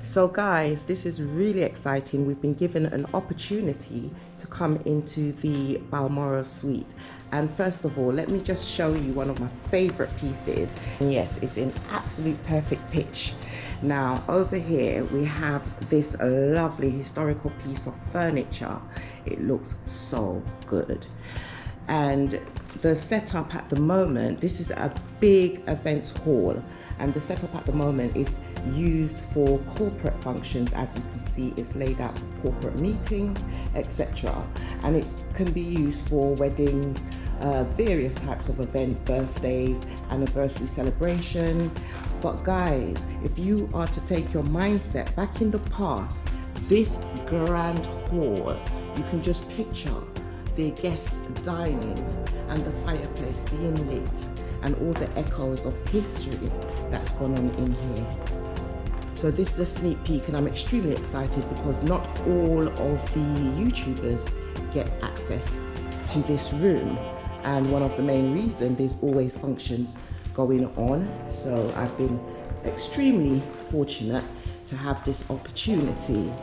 So guys, this is really exciting. We've been given an opportunity to come into the Balmoral suite. And first of all, let me just show you one of my favorite pieces. And yes, it's in absolute perfect pitch. Now over here we have this lovely historical piece of furniture. It looks so good. And the setup at the moment, this is a big events hall, and the setup at the moment is used for corporate functions. As you can see, it's laid out for corporate meetings, etc. And it can be used for weddings, various types of events, birthdays, anniversary celebration. But guys, if you are to take your mindset back in the past, this grand hall, you can just picture the guests dining and the fireplace being lit and all the echoes of history that's gone on in here. So this is a sneak peek, and I'm extremely excited because not all of the YouTubers get access to this room, and one of the main reasons, there's always functions going on. So I've been extremely fortunate to have this opportunity.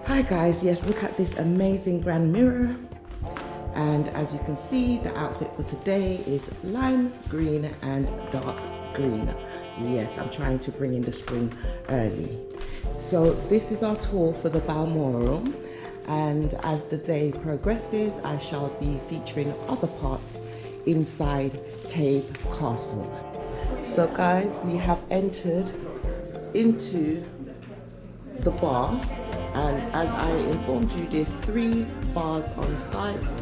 Hi guys, yes, look at this amazing grand mirror. And as you can see, the outfit for today is lime green and dark green. Yes, I'm trying to bring in the spring early. So this is our tour for the Balmoral. And as the day progresses, I shall be featuring other parts inside Cave Castle. So guys, we have entered into the bar. And as I informed you, there's 3 bars on site.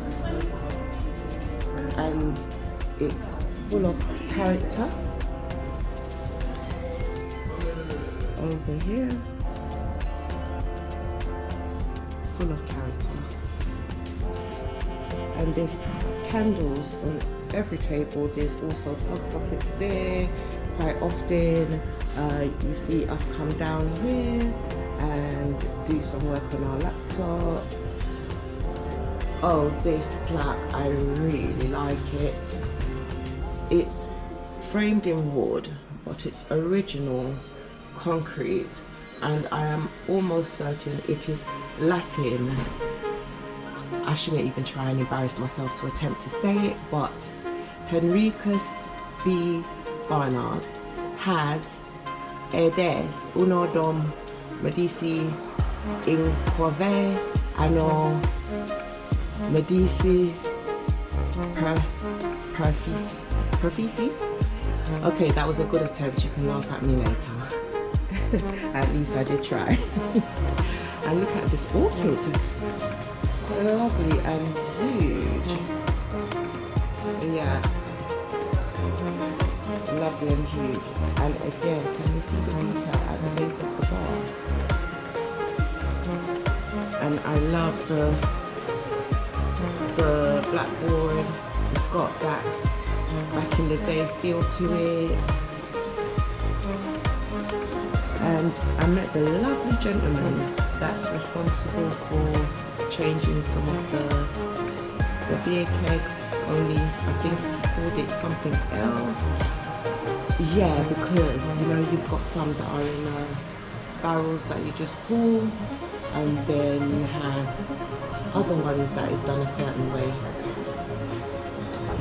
And it's full of character. Over here, full of character. And there's candles on every table. There's also plug sockets there. Quite often you see us come down here and do some work on our laptops. Oh, this plaque, I really like it. It's framed in wood, but it's original concrete, and I am almost certain it is Latin. I shouldn't even try and embarrass myself to attempt to say it, but Henricus B. Barnard has Edes uno dom Medici in Corvée anno Medici Perfici. Okay, that was a good attempt. You can laugh at me later. At least I did try. And look at this orchid. Lovely and huge. Yeah. Lovely and huge. And again, can you see the detail at the base of the bar? And I love the blackboard. It's got that back in the day feel to it. And I met the lovely gentleman that's responsible for changing some of the beer kegs, only I think he called it something else. Yeah, because you know, you've got some that are in barrels that you just pull, and then you have other ones that is done a certain way.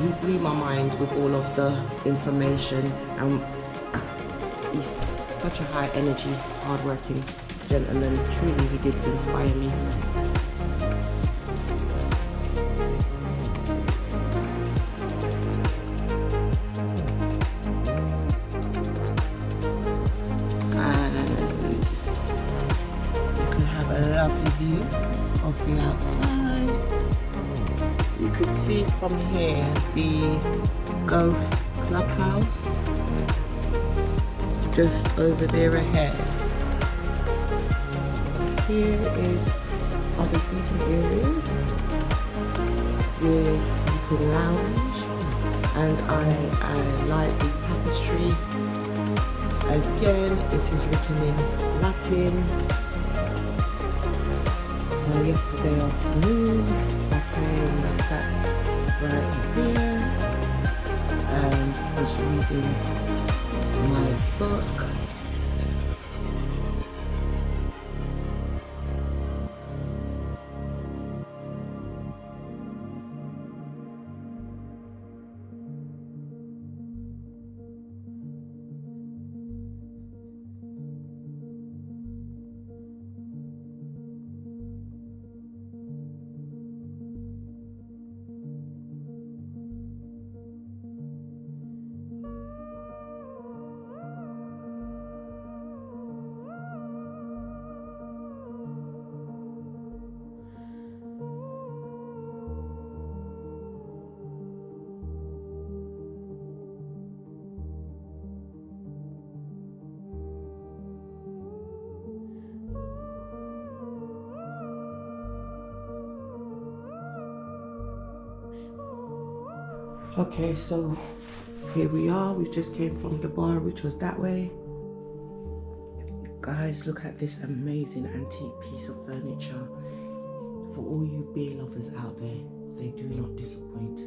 He blew my mind with all of the information, and he's such a high energy, hard-working gentleman. Truly, he did inspire me. And you can have a lovely view of the outside. You could see from here the Golf Clubhouse just over there ahead. Here is other seating areas where you can lounge, and I like this tapestry. Again, it is written in Latin. Yesterday afternoon I came and sat right here and was reading my book. Okay, so here we are. We just came from the bar, which was that way. Guys, look at this amazing antique piece of furniture. For all you beer lovers out there, they do not disappoint.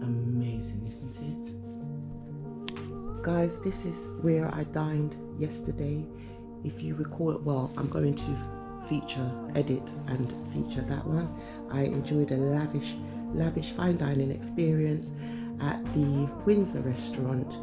Amazing, isn't it? Guys, this is where I dined yesterday. If you recall, well, I'm going to edit and feature that one. I enjoyed a lavish fine dining experience at the Windsor restaurant.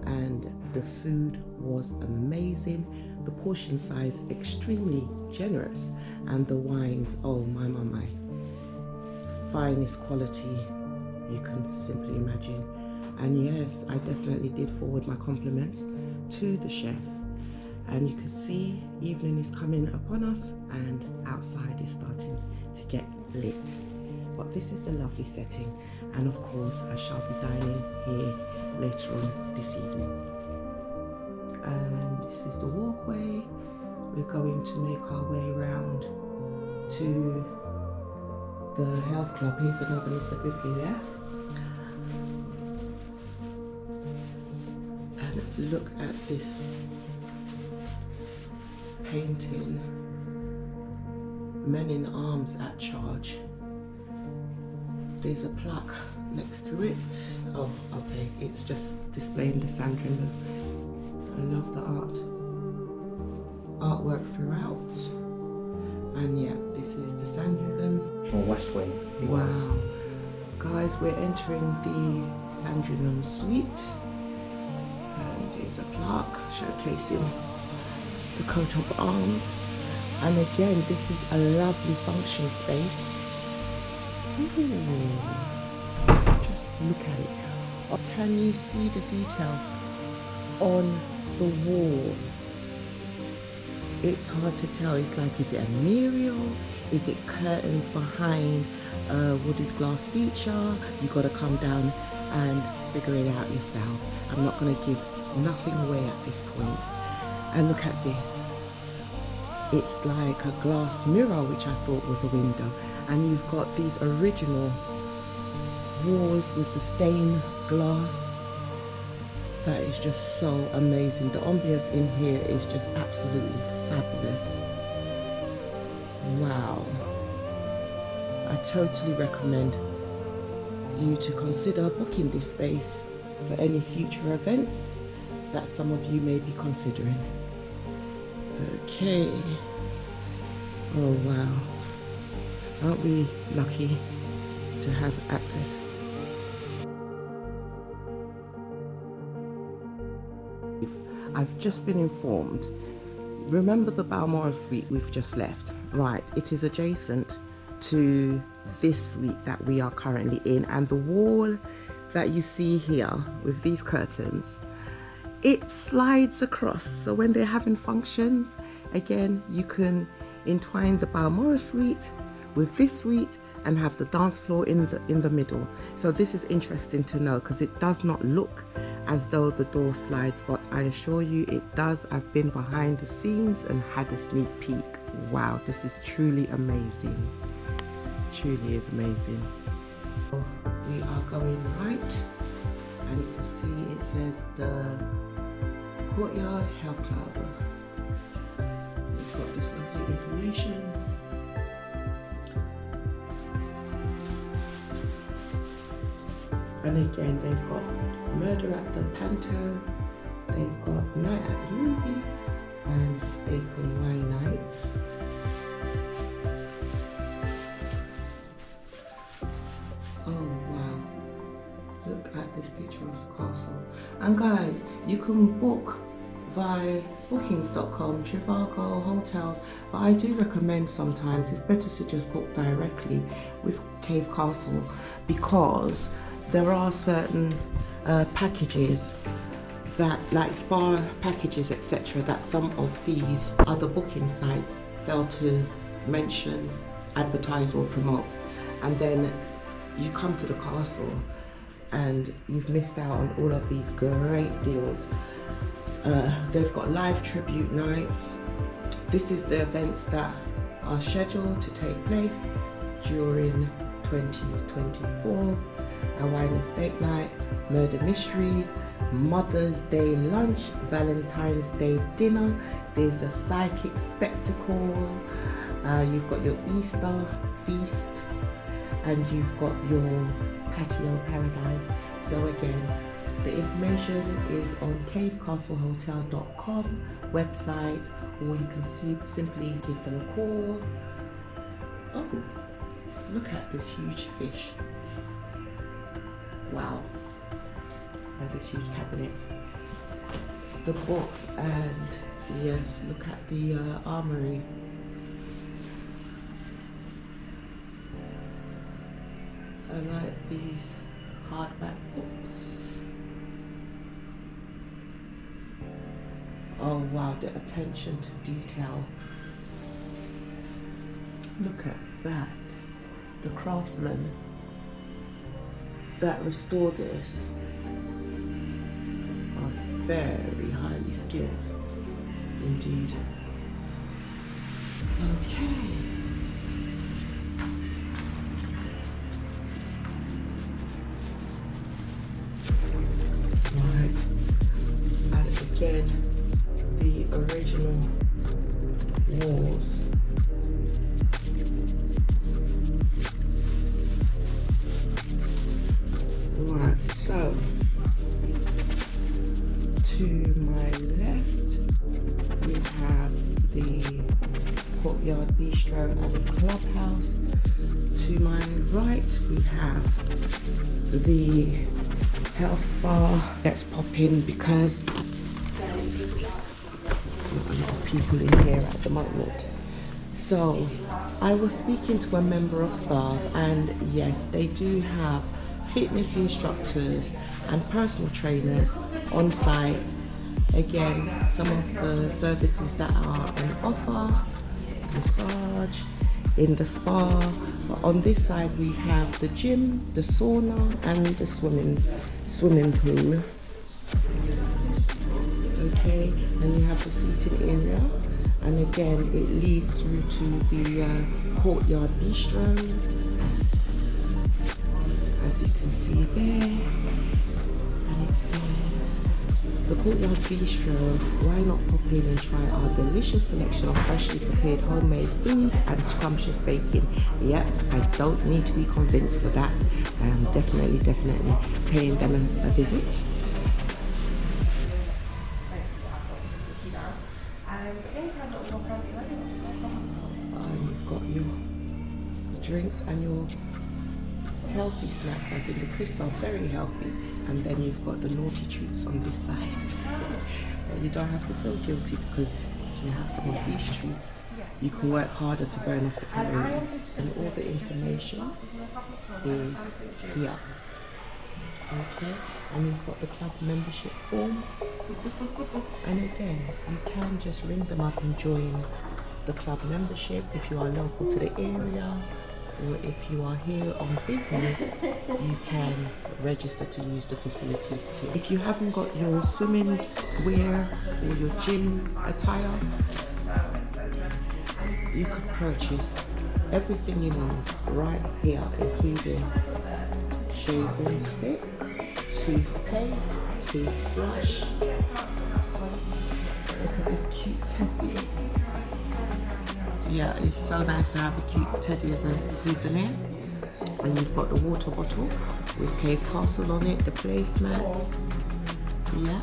And the food was amazing, the portion size extremely generous, and the wines, oh my, finest quality you can simply imagine. And yes, I definitely did forward my compliments to the chef. And you can see evening is coming upon us and outside is starting to get lit. But this is the lovely setting, and of course I shall be dining here later on this evening. And this is the walkway. We're going to make our way around to the health club. Here's another Mr. Grizzly there. And look at this painting, Men in Arms at Charge. There's a plaque next to it. Oh, okay, it's just displaying the Sandram. I love the artwork throughout. And yeah, this is the Sandringham. Or West Wing. Wow. Guys, we're entering the Sandringham suite. And there's a plaque showcasing the coat of arms. And again, this is a lovely function space. Ooh. Just look at it. Can you see the detail on the wall? It's hard to tell. It's like, is it a mural? Is it curtains behind a wooded glass feature? You got to come down and figure it out yourself. I'm not going to give nothing away at this point. And look at this. It's like a glass mirror, which I thought was a window. And you've got these original walls with the stained glass. That is just so amazing. The ambience in here is just absolutely fabulous. Wow. I totally recommend you to consider booking this space for any future events that some of you may be considering. Okay. Oh wow. Aren't we lucky to have access? I've just been informed. Remember the Balmoral suite we've just left? Right, it is adjacent to this suite that we are currently in, and the wall that you see here with these curtains, it slides across. So when they're having functions, again, you can entwine the Balmoral suite with this suite and have the dance floor in the middle. So this is interesting to know, because it does not look as though the door slides, but I assure you it does. I've been behind the scenes and had a sneak peek. Wow, this is truly amazing. Truly is amazing. We are going right, and you can see it says the Courtyard Health Club. We've got this lovely information. And again, they've got Murder at the Panto, they've got Night at the Movies, and Steak and Wine Nights. Oh wow, look at this picture of the castle. And guys, you can book via bookings.com, Trivago, hotels, but I do recommend sometimes it's better to just book directly with Cave Castle, because there are certain packages that, like spa packages, etc., that some of these other booking sites fail to mention, advertise or promote, and then you come to the castle and you've missed out on all of these great deals. They've got live tribute nights. This is the events that are scheduled to take place during 2024. A wine and steak night, murder mysteries, Mother's Day lunch, Valentine's Day dinner. There's a psychic spectacle. You've got your Easter feast, and you've got your patio paradise. So again, the information is on cavecastlehotel.com website, or you can simply give them a call. Oh, look at this huge fish. Wow. And this huge cabinet. The books, and yes, look at the armory. I like these hardback books. Oh wow, the attention to detail. Look at that. The craftsmen that restore this are very highly skilled indeed. Okay. Right. And again, the original walls. Right, so to my left we have the Courtyard Bistro and Clubhouse. To my right we have the health spa. Let's pop in because there's not a lot of people in here at the moment. So I was speaking to a member of staff, and yes, they do have fitness instructors and personal trainers on site. Again, some of the services that are on offer: massage, in the spa. But on this side we have the gym, the sauna and the swimming pool. Okay, and you have the seating area, and again it leads through to the Courtyard Bistro, as you can see there. And it says the Courtyard Bistro. Why not pop in and try our delicious selection of freshly prepared homemade food and scrumptious baking? Yep, I don't need to be convinced for that. I am definitely paying them a visit. And you've got your drinks and your healthy snacks, as in the crisps are very healthy, and then you've got the naughty treats on this side. But you don't have to feel guilty, because if you have some of these treats, you can work harder to burn off the calories. And all the information is here. Okay, and you've got the club membership forms, and again you can just ring them up and join the club membership if you are local to the area, or if you are here on business, you can register to use the facilities here. If you haven't got your swimming wear or your gym attire, you could purchase everything you need right here, including shaving stick, toothpaste, toothbrush. Look at this cute teddy. Yeah, it's so nice to have a cute teddy as a souvenir. And you've got the water bottle with Cave Castle on it, the placemats. Yeah.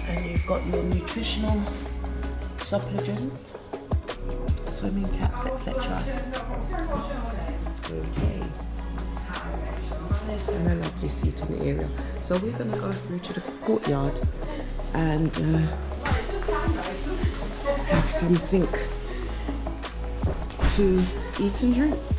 And you've got your nutritional supplements, swimming caps, etc. Okay. and a lovely seating area. So we're going to go through to the courtyard and have something to eat and drink.